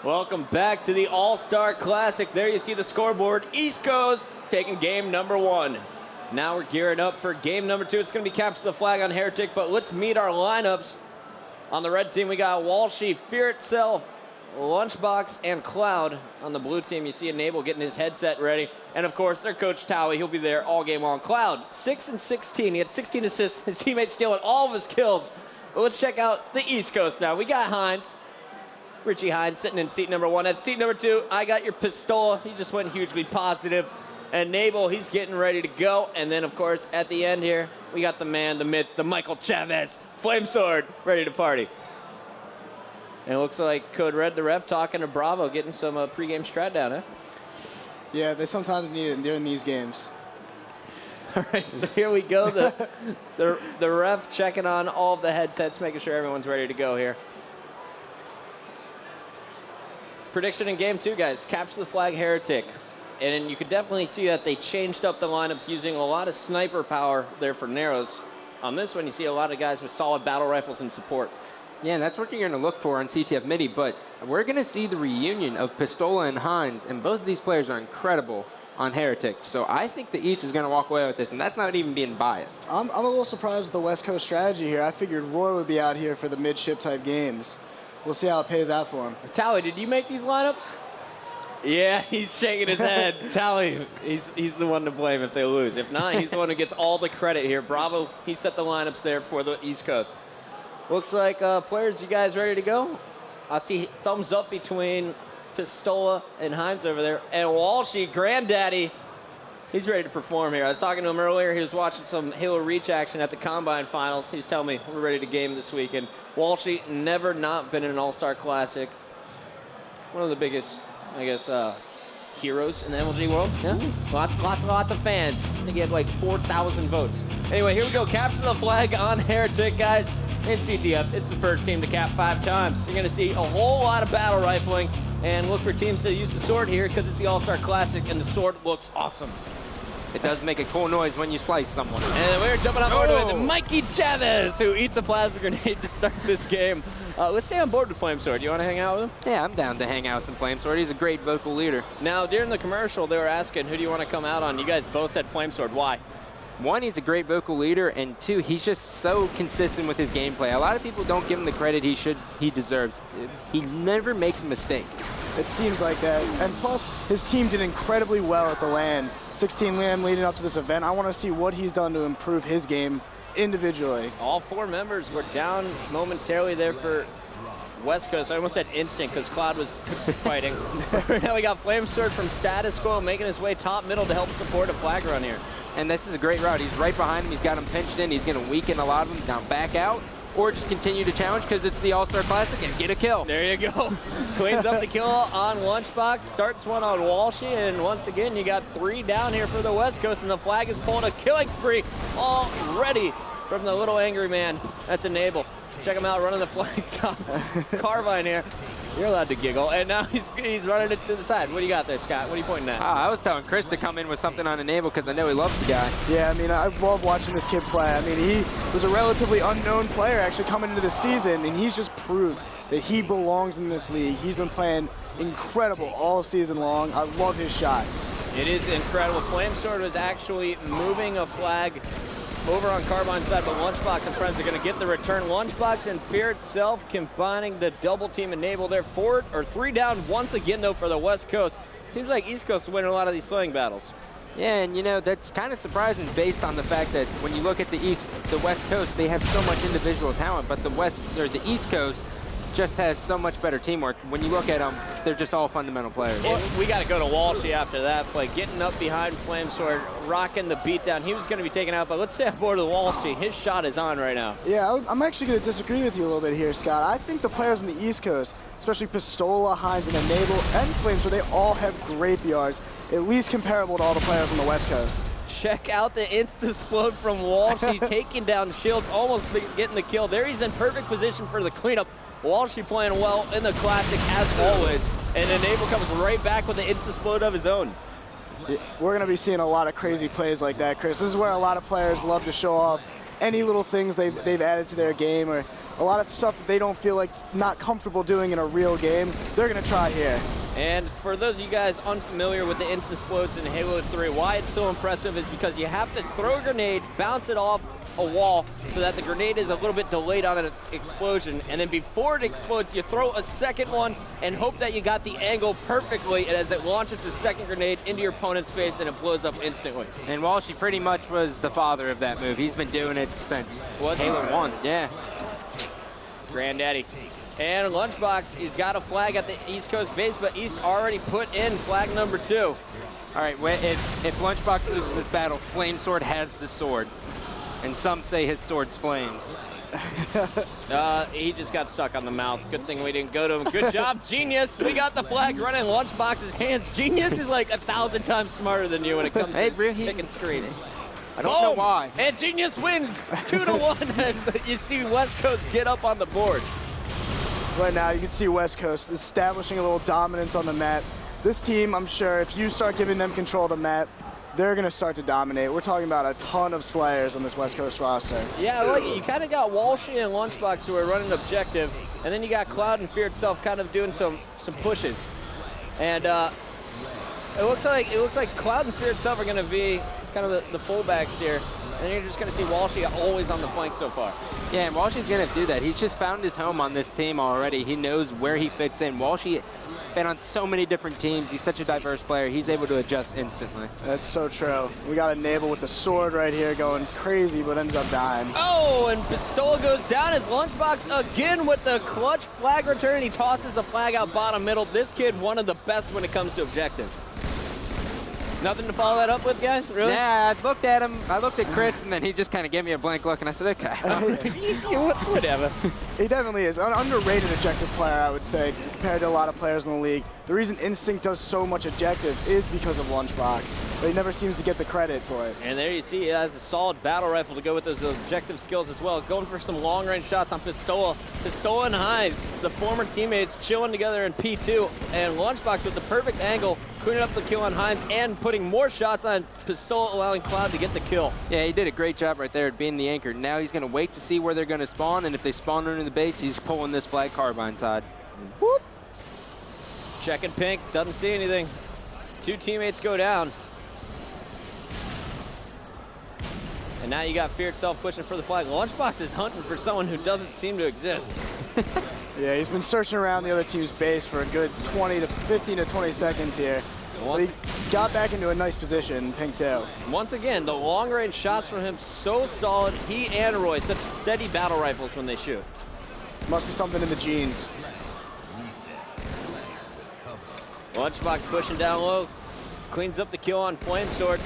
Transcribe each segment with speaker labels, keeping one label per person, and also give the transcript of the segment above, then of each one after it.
Speaker 1: Welcome back to the All-Star Classic. There you see the scoreboard. East Coast taking game number 1. Now we're gearing up for game number 2. It's going to be capture the flag on Heretic, but let's meet our lineups. On the red team, we got Walshy, Fear Itself, Lunchbox, and Cloud. On the blue team, you see Enable getting his headset ready. And of course, their coach, Towie, he'll be there all game long. Cloud, 6 and 16. He had 16 assists. His teammates stealing all of his kills. But let's check out the East Coast now. We got Hines. Richie Hines sitting in seat number 1. At seat number 2, I got your Pistola. He just went hugely positive. And Nabel, he's getting ready to go. And then, of course, at the end here, we got the man, the myth, the Michael Chavez, Flame Sword, ready to party. And it looks like Code Red, the ref, talking to Bravo, getting some pregame strat down, huh?
Speaker 2: Yeah, they sometimes need it during these games.
Speaker 1: All right, so here we go. The ref checking on all of the headsets, making sure everyone's ready to go here. Prediction in game 2, guys. Capture the flag, Heretic. And you could definitely see that they changed up the lineups using a lot of sniper power there for Narrows. On this one, you see a lot of guys with solid battle rifles and support.
Speaker 3: Yeah, and that's what you're going to look for on CTF MIDI, but we're going to see the reunion of Pistola and Hines, and both of these players are incredible on Heretic. So I think the East is going to walk away with this, and that's not even being biased.
Speaker 2: I'm a little surprised with the West Coast strategy here. I figured Roy would be out here for the midship type games. We'll see how it pays out for him.
Speaker 1: Towie, did you make these lineups? Yeah, he's shaking his head. Towie, he's the one to blame if they lose. If not, he's the one who gets all the credit here. Bravo, he set the lineups there for the East Coast. Looks like players, you guys ready to go? I see thumbs up between Pistola and Hines over there. And Walshy, Granddaddy, he's ready to perform here. I was talking to him earlier. He was watching some Halo Reach action at the Combine Finals. He's telling me we're ready to game this weekend. Walshy, never not been in an All-Star Classic. One of the biggest, I guess, heroes in the MLG world. Yeah, lots of fans. I think he had like 4,000 votes. Anyway, here we go. Capture the flag on Heretic, guys. In CTF, it's the first team to cap 5 times. You're going to see a whole lot of battle rifling, and look for teams to use the sword here because it's the All-Star Classic, and the sword looks awesome.
Speaker 3: It does make a cool noise when you slice someone.
Speaker 1: And we're jumping on board with Mikey Chavez, who eats a plasma grenade to start this game. Let's stay on board with Flame Sword. You want to hang out with him?
Speaker 3: Yeah, I'm down to hang out with some Flame Sword. He's a great vocal leader.
Speaker 1: Now, during the commercial, they were asking, who do you want to come out on? You guys both said Flame Sword. Why?
Speaker 3: 1, he's a great vocal leader, and 2, he's just so consistent with his gameplay. A lot of people don't give him the credit he deserves. He never makes a mistake.
Speaker 2: It seems like that. And plus, his team did incredibly well at the LAN. 16 LAN leading up to this event. I want to see what he's done to improve his game individually.
Speaker 1: All 4 members were down momentarily there for West Coast. I almost said instant because Cloud was fighting. Now we got Flame Sword from Status Quo making his way top middle to help support a flag run here.
Speaker 3: And this is a great route. He's right behind him. He's got him pinched in. He's going to weaken a lot of them. Now back out, or just continue to challenge because it's the All-Star Classic and get a kill.
Speaker 1: There you go. Cleans up the kill on Lunchbox. Starts one on Walshy. And once again, you got 3 down here for the West Coast. And the flag is pulling a killing spree already from the little angry man. That's Enable. Check him out running the flag top. Carbine here. You're allowed to giggle. And now he's running it to the side. What do you got there, Scott? What are you pointing at?
Speaker 3: I was telling Chris to come in with something on Enable because I know he loves the guy.
Speaker 2: Yeah, I mean, I love watching this kid play. I mean, he was a relatively unknown player actually coming into the season, and he's just proved that he belongs in this league. He's been playing incredible all season long. I love his shot.
Speaker 1: It is incredible. Flame Sword was actually moving a flag over on Carbine's side, but Lunchbox and friends are going to get the return. Lunchbox and Fear Itself combining the double team Enable there. 3 down once again, though, for the West Coast. Seems like East Coast is winning a lot of these slaying battles.
Speaker 3: Yeah, and you know, that's kind of surprising based on the fact that when you look at the West Coast, they have so much individual talent, but the East Coast just has so much better teamwork. When you look at them, they're just all fundamental players.
Speaker 1: Well, we got to go to Walshy after that play. Getting up behind Flame Sword, rocking the beatdown. He was going to be taken out, but let's stay on board with Walshy. His shot is on right now.
Speaker 2: Yeah, I'm actually going to disagree with you a little bit here, Scott. I think the players on the East Coast, especially Pistola, Hines, and Enable, and Flame Sword, they all have great BRs, at least comparable to all the players on the West Coast.
Speaker 1: Check out the insta-explode from Walshy, taking down Shields, almost getting the kill. There he's in perfect position for the cleanup. Walshy playing well in the Classic as always, and Enable comes right back with the insta-explode of his own.
Speaker 2: We're going to be seeing a lot of crazy plays like that, Chris. This is where a lot of players love to show off any little things they've added to their game or a lot of stuff that they don't feel like not comfortable doing in a real game, they're going to try here.
Speaker 1: And for those of you guys unfamiliar with the instant explodes in Halo 3, why it's so impressive is because you have to throw a grenade, bounce it off a wall so that the grenade is a little bit delayed on its explosion, and then before it explodes you throw a second one and hope that you got the angle perfectly as it launches the second grenade into your opponent's face and it blows up instantly.
Speaker 3: And Walshy pretty much was the father of that move. He's been doing it since Halo 1. Yeah.
Speaker 1: Granddaddy. And Lunchbox, he's got a flag at the East Coast base, but East already put in flag number 2.
Speaker 3: All right, if Lunchbox loses this battle, Flamesword has the sword. And some say his sword's flames.
Speaker 1: He just got stuck on the mouth. Good thing we didn't go to him. Good job, Genius. We got the flag running in Lunchbox's hands. Genius is like 1,000 times smarter than you when it comes to picking screens.
Speaker 3: I don't know why.
Speaker 1: And Genius wins 2-1 as you see West Coast get up on the board.
Speaker 2: Right now, you can see West Coast establishing a little dominance on the map. This team, I'm sure, if you start giving them control of the map, they're going to start to dominate. We're talking about a ton of Slayers on this West Coast roster.
Speaker 1: Yeah, I like it. You kind of got Walshy and Lunchbox who are running objective, and then you got Cloud and Fear itself kind of doing some pushes. And it looks like Cloud and Fear itself are going to be kind of the fullbacks here. And you're just going to see Walshy always on the flank so far.
Speaker 3: Yeah, and Walshy's going to do that. He's just found his home on this team already. He knows where he fits in. Walshy been on so many different teams. He's such a diverse player. He's able to adjust instantly.
Speaker 2: That's so true. We got a Naval with the sword right here going crazy, but ends up dying.
Speaker 1: Oh, and Pistola goes down as Lunchbox again with the clutch flag return. He tosses the flag out bottom middle. This kid, one of the best when it comes to objective. Nothing to follow that up with, guys? Really?
Speaker 3: Yeah, I looked at him. I looked at Chris, and then he just kind of gave me a blank look, and I said, okay.
Speaker 1: Whatever.
Speaker 2: He definitely is. An underrated objective player, I would say, compared to a lot of players in the league. The reason Instinct does so much objective is because of Lunchbox, but he never seems to get the credit for it.
Speaker 1: And there you see he has a solid battle rifle to go with those objective skills as well. Going for some long-range shots on Pistola. Pistola and Hives, the former teammates, chilling together in P2. And Lunchbox with the perfect angle, cleaning up the kill on Hines and putting more shots on Pistola, allowing Cloud to get the kill.
Speaker 3: Yeah, he did a great job right there at being the anchor. Now he's going to wait to see where they're going to spawn, and if they spawn into the base, he's pulling this flag carbine side.
Speaker 1: Whoop. Checking pink, doesn't see anything. 2 teammates go down. And now you got Fear itself pushing for the flag. Lunchbox is hunting for someone who doesn't seem to exist.
Speaker 2: Yeah, he's been searching around the other team's base for a good 15 to 20 seconds here. But he got back into a nice position, Pink 2.
Speaker 1: Once again, the long-range shots from him so solid. He and Roy, such steady battle rifles when they shoot.
Speaker 2: Must be something in the genes.
Speaker 1: Lunchbox pushing down low, cleans up the kill on Flamesword.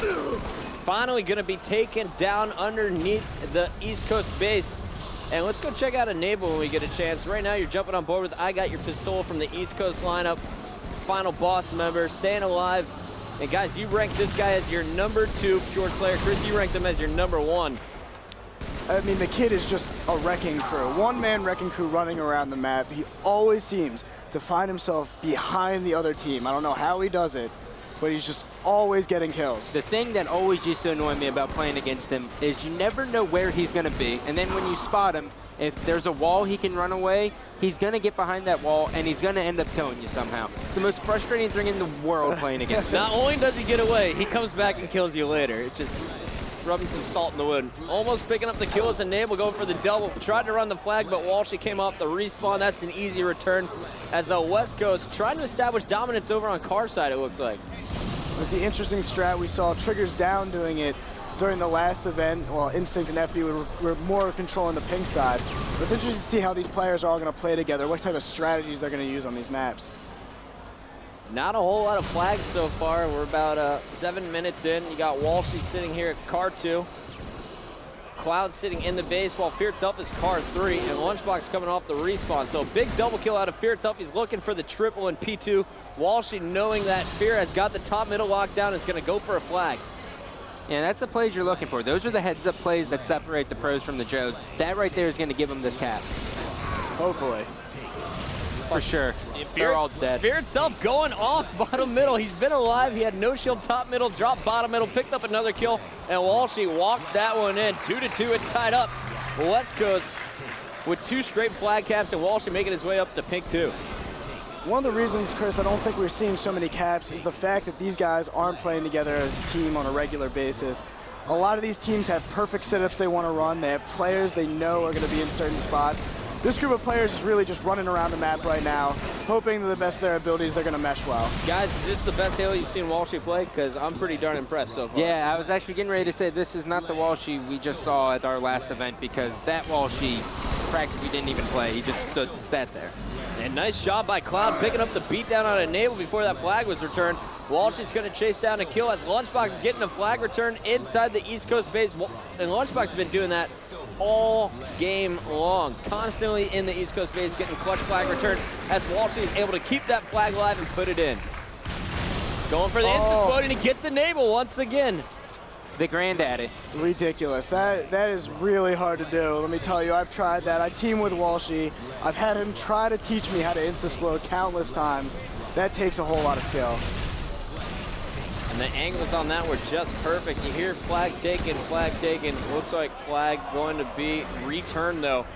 Speaker 1: Finally gonna be taken down underneath the East Coast base. And let's go check out Enable when we get a chance. Right now you're jumping on board with I Got Your Pistol from the East Coast lineup. Final boss member, staying alive. And guys, you ranked this guy as your number 2 Pure Slayer. Chris, you ranked him as your number 1.
Speaker 2: I mean, the kid is just a wrecking crew. One-man wrecking crew running around the map. He always seems to find himself behind the other team. I don't know how he does it, but he's just always getting kills.
Speaker 3: The thing that always used to annoy me about playing against him is you never know where he's going to be. And then when you spot him, if there's a wall he can run away, he's going to get behind that wall, and he's going to end up killing you somehow. It's the most frustrating thing in the world playing against him.
Speaker 1: Not only does he get away, he comes back and kills you later. It just rubbing some salt in the wound. Almost picking up the kill as Enable going for the double. Tried to run the flag, but Walshy came off the respawn. That's an easy return as the West Coast trying to establish dominance over on Car side, it looks like.
Speaker 2: It's the interesting strat. We saw Triggers Down doing it during the last event. Well, Instinct and FB were more controlling the pink side. But it's interesting to see how these players are all going to play together, what type of strategies they're going to use on these maps.
Speaker 1: Not a whole lot of flags so far. We're about 7 minutes in. You got Walshy sitting here at Car 2. Cloud sitting in the base while Fear itself is Car 3. And Lunchbox coming off the respawn. So big double kill out of Fear itself. He's looking for the triple in P2. Walshy knowing that Fear has got the top middle lockdown is going to go for a flag.
Speaker 3: Yeah, that's the plays you're looking for. Those are the heads-up plays that separate the pros from the Joes. That right there is going to give them this cap.
Speaker 2: Hopefully.
Speaker 3: For sure. They're all dead.
Speaker 1: Fear itself going off bottom middle. He's been alive. He had no shield top middle, dropped bottom middle, picked up another kill, and Walshy walks that one in. 2-2, it's tied up. West Coast with 2 straight flag caps, and Walshy making his way up to pink 2.
Speaker 2: One of the reasons, Chris, I don't think we're seeing so many caps is the fact that these guys aren't playing together as a team on a regular basis. A lot of these teams have perfect setups they want to run. They have players they know are going to be in certain spots. This group of players is really just running around the map right now, hoping to the best of their abilities they're going to mesh well.
Speaker 1: Guys, is this the best Halo you've seen Walshy play? Because I'm pretty darn impressed so far.
Speaker 3: Yeah, I was actually getting ready to say this is not the Walshy we just saw at our last event, because that Walshy practically didn't even play. He just sat there.
Speaker 1: And nice job by Cloud picking up the beatdown on Enable before that flag was returned. Walshy's going to chase down a kill as Lunchbox is getting a flag return inside the East Coast base. And Lunchbox has been doing that all game long, constantly in the East Coast base, getting clutch flag returns as Walshy is able to keep that flag alive and put it in. Going for the instant explode, and he gets Enable once again.
Speaker 3: The granddaddy.
Speaker 2: Ridiculous. That is really hard to do. Let me tell you, I've tried that. I team with Walshy. I've had him try to teach me how to insta-explode countless times. That takes a whole lot of skill.
Speaker 1: And the angles on that were just perfect. You hear flag taken, flag taken. Looks like flag going to be returned though.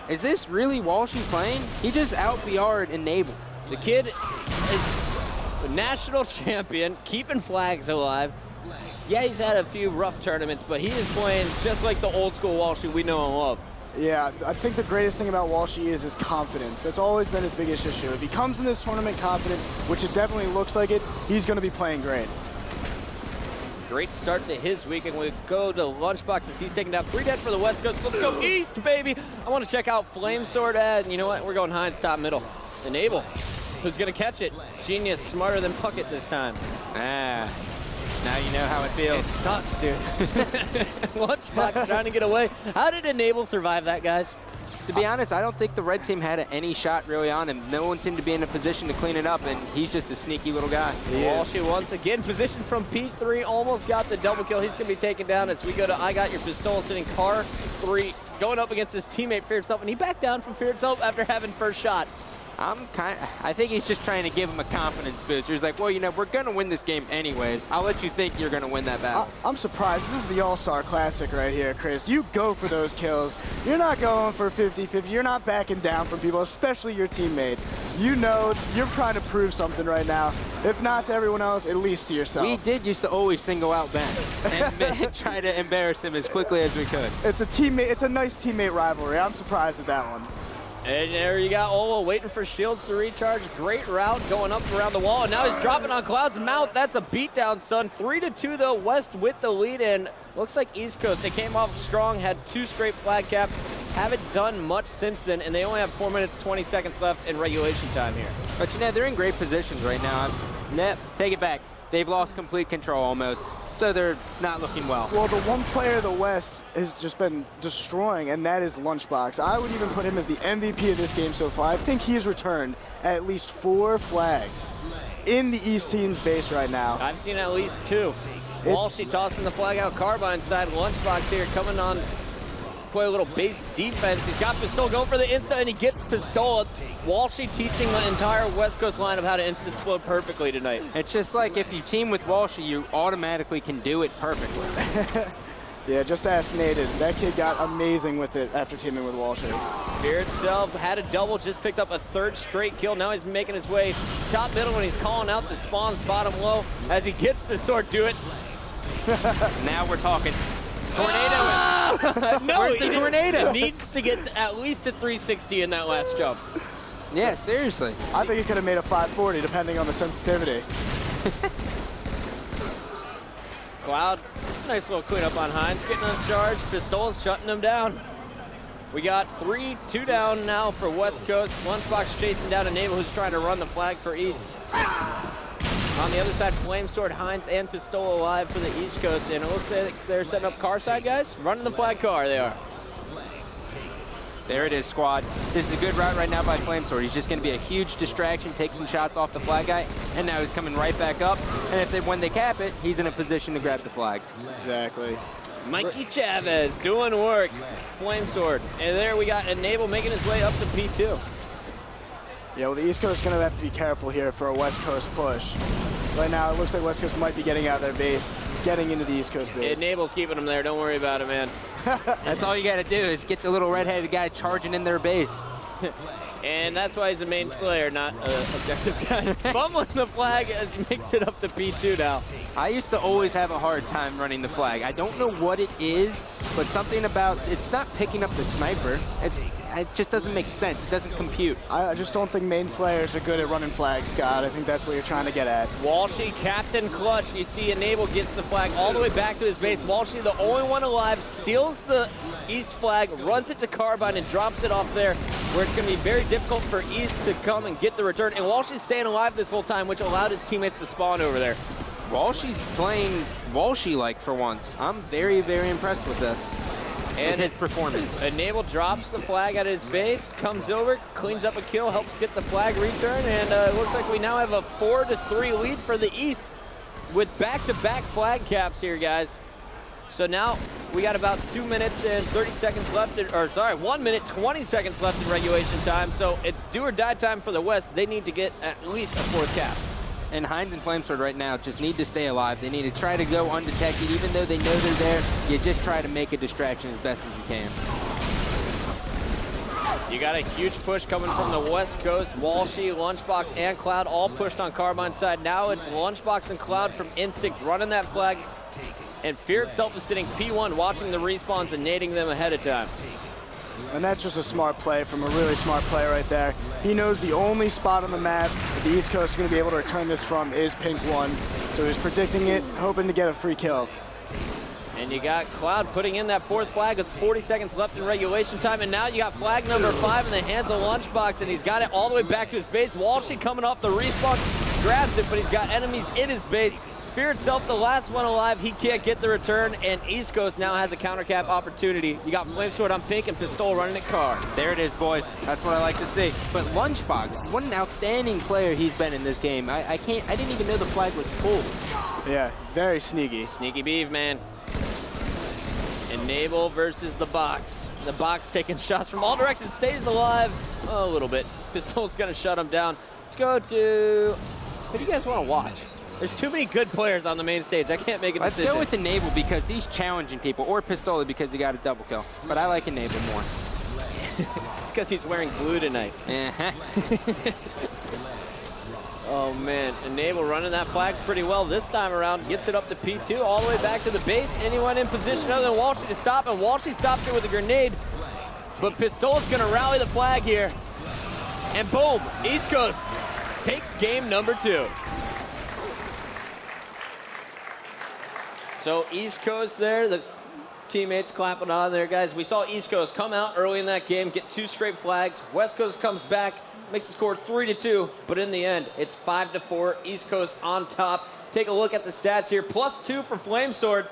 Speaker 3: Is this really Walshy playing? He just out-BR'd Enable.
Speaker 1: The kid is a national champion, keeping flags alive. Yeah, he's had a few rough tournaments, but he is playing just like the old school Walshy we know and love.
Speaker 2: Yeah, I think the greatest thing about Walshy is his confidence. That's always been his biggest issue. If he comes in this tournament confident, which it definitely looks like it, he's going to be playing great.
Speaker 1: Great start to his week, and we go to Lunchbox as he's taking down 3 dead for the West Coast. Let's go East, baby! I want to check out Flamesword, and you know what? We're going Hines top middle. Enable, who's going to catch it? Genius, smarter than Puckett this time.
Speaker 3: Now you know how it feels.
Speaker 1: It sucks, dude. Lunchbox trying to get away. How did Enable survive that, guys?
Speaker 3: To be honest, I don't think the red team had any shot really on him. No one seemed to be in a position to clean it up, and he's just a sneaky little guy.
Speaker 1: Walshy once again positioned from P3, almost got the double kill. He's going to be taken down as we go to I Got Your Pistol, sitting car 3, going up against his teammate Fear Itself, and he backed down from Fear Itself after having first shot.
Speaker 3: I think he's just trying to give him a confidence boost. He's like, well, you know, we're going to win this game anyways. I'll let you think you're going to win that battle.
Speaker 2: I'm surprised. This is the All-Star Classic right here, Chris. You go for those kills. You're not going for 50-50. You're not backing down from people, especially your teammate. You know you're trying to prove something right now. If not to everyone else, at least to yourself.
Speaker 3: We did used to always single out Ben and try to embarrass him as quickly as we could.
Speaker 2: It's a teammate. It's a nice teammate rivalry. I'm surprised at that one.
Speaker 1: And there you got Olo waiting for shields to recharge. Great route going up around the wall. And now he's dropping on Cloud's mouth. That's a beatdown, son. 3-2 though, West with the lead. And looks like East Coast, they came off strong, had 2 straight flag caps. Haven't done much since then, and they only have 4 minutes, 20 seconds left in regulation time here.
Speaker 3: But you know, they're in great positions right now. Take it back. They've lost complete control almost, so they're not looking well.
Speaker 2: Well, the one player the West has just been destroying, and that is Lunchbox. I would even put him as the MVP of this game so far. I think he's returned at least 4 flags in the East team's base right now.
Speaker 1: I've seen at least 2. Walshy tossing the flag out, Carbine side. Lunchbox here coming on, play a little base defense. He's got Pistol going for the insta, and he gets Pistol. Walshy teaching the entire West Coast lineup how to insta-explode perfectly tonight.
Speaker 3: It's just like if you team with Walshy, you automatically can do it perfectly.
Speaker 2: Yeah, just ask Naden. That kid got amazing with it after teaming with Walshy.
Speaker 1: Fear Itself had a double, just picked up a 3rd straight kill. Now he's making his way top middle, and he's calling out the spawns bottom low as he gets the sword to it.
Speaker 3: Now we're talking. Tornado.
Speaker 1: No,
Speaker 3: Where's the tornado?
Speaker 1: He needs to get at least a 360 in that last jump.
Speaker 3: Yeah, seriously.
Speaker 2: I think he could have made a 540 depending on the sensitivity.
Speaker 1: Cloud, nice little cleanup on Hines, getting uncharged. Pistols shutting him down. We got 3-2 down now for West Coast. Lunchbox chasing down Enable, who's trying to run the flag for East. On the other side, Flamesword, Hines, and Pistol alive for the East Coast. And it looks like they're setting up car side, guys. Running the flag car, they are.
Speaker 3: There it is, squad. This is a good route right now by Flamesword. He's just going to be a huge distraction, take some shots off the flag guy, and now he's coming right back up. And when they cap it, he's in a position to grab the flag.
Speaker 2: Exactly.
Speaker 1: Mikey Chavez doing work. Flamesword. And there we got Enable making his way up to P2.
Speaker 2: Yeah, well, the East Coast is going to have to be careful here for a West Coast push. Right now, it looks like West Coast might be getting out of their base, getting into the East Coast base.
Speaker 1: Enable's keeping him there. Don't worry about it, man.
Speaker 3: That's all you got to do is get the little redheaded guy charging in their base.
Speaker 1: And that's why he's a main slayer, not an objective guy. Fumbling the flag makes it up to P2 now.
Speaker 3: I used to always have a hard time running the flag. I don't know what it is, but something about it's not picking up the sniper. It just doesn't make sense. It doesn't compute.
Speaker 2: I just don't think main slayers are good at running flags, Scott. I think that's what you're trying to get at.
Speaker 1: Walshy, Captain Clutch. You see Enable gets the flag all the way back to his base. Walshy, the only one alive, steals the East flag, runs it to Carbine, and drops it off there, where it's going to be very difficult for East to come and get the return. And Walshy's staying alive this whole time, which allowed his teammates to spawn over there.
Speaker 3: Walshy's playing Walshy-like for once. I'm very, very impressed with this. And his performance.
Speaker 1: Enable drops the flag at his base, comes over, cleans up a kill, helps get the flag return, and it looks like we now have a 4-3 lead for the East with back-to-back flag caps here, guys. So now we got about 2 minutes and 30 seconds left, 1 minute, 20 seconds left in regulation time. So it's do or die time for the West. They need to get at least a 4th cap.
Speaker 3: And Heinz and Flamesword right now just need to stay alive. They need to try to go undetected. Even though they know they're there, you just try to make a distraction as best as you can.
Speaker 1: You got a huge push coming from the West Coast. Walshy, Lunchbox, and Cloud all pushed on Carbine's side. Now it's Lunchbox and Cloud from Instinct running that flag. And Fear itself is sitting P1, watching the respawns and nading them ahead of time.
Speaker 2: And that's just a smart play from a really smart player right there. He knows the only spot on the map that the East Coast is going to be able to return this from is Pink 1. So he's predicting it, hoping to get a free kill.
Speaker 1: And you got Cloud putting in that 4th flag with 40 seconds left in regulation time. And now you got flag number 5 in the hands of Lunchbox, and he's got it all the way back to his base. Walshy coming off the respawn, grabs it, but he's got enemies in his base. Fear itself, the last one alive, he can't get the return, and East Coast now has a counter cap opportunity. You got Flamesword on Pink and Pistol running at Car.
Speaker 3: There it is, boys. That's what I like to see. But Lunchbox, what an outstanding player he's been in this game. I didn't even know the flag was pulled.
Speaker 2: Yeah, very sneaky.
Speaker 1: Sneaky beef, man. Enable versus the Box. The Box taking shots from all directions, stays alive a little bit. Pistol's gonna shut him down. Let's go to, who do you guys want to watch? There's too many good players on the main stage. I can't make a decision.
Speaker 3: Let's go with Enable because he's challenging people, or Pistola because he got a double kill. But I like Enable more.
Speaker 1: It's because he's wearing blue tonight. Oh, man. Enable running that flag pretty well this time around. Gets it up to P2, all the way back to the base. Anyone in position other than Walshy to stop, and Walshy stops it with a grenade. But Pistola's going to rally the flag here. And boom, East Coast takes game number 2. So East Coast there, the teammates clapping on there, guys. We saw East Coast come out early in that game, get 2 straight flags. West Coast comes back, makes the score 3-2, but in the end, it's 5-4. East Coast on top. Take a look at the stats here. +2 for Flamesword.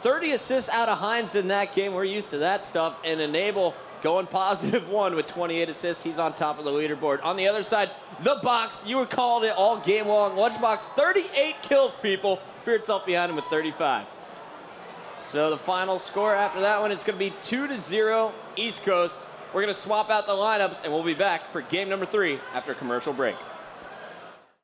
Speaker 1: 30 assists out of Heinz in that game. We're used to that stuff. And Enable going +1 with 28 assists. He's on top of the leaderboard. On the other side, the Box. You were called it all game long. Lunchbox, 38 kills, people. Fear itself behind him with 35. So the final score after that one, it's going to be 2-0 East Coast. We're going to swap out the lineups, and we'll be back for game number 3 after a commercial break.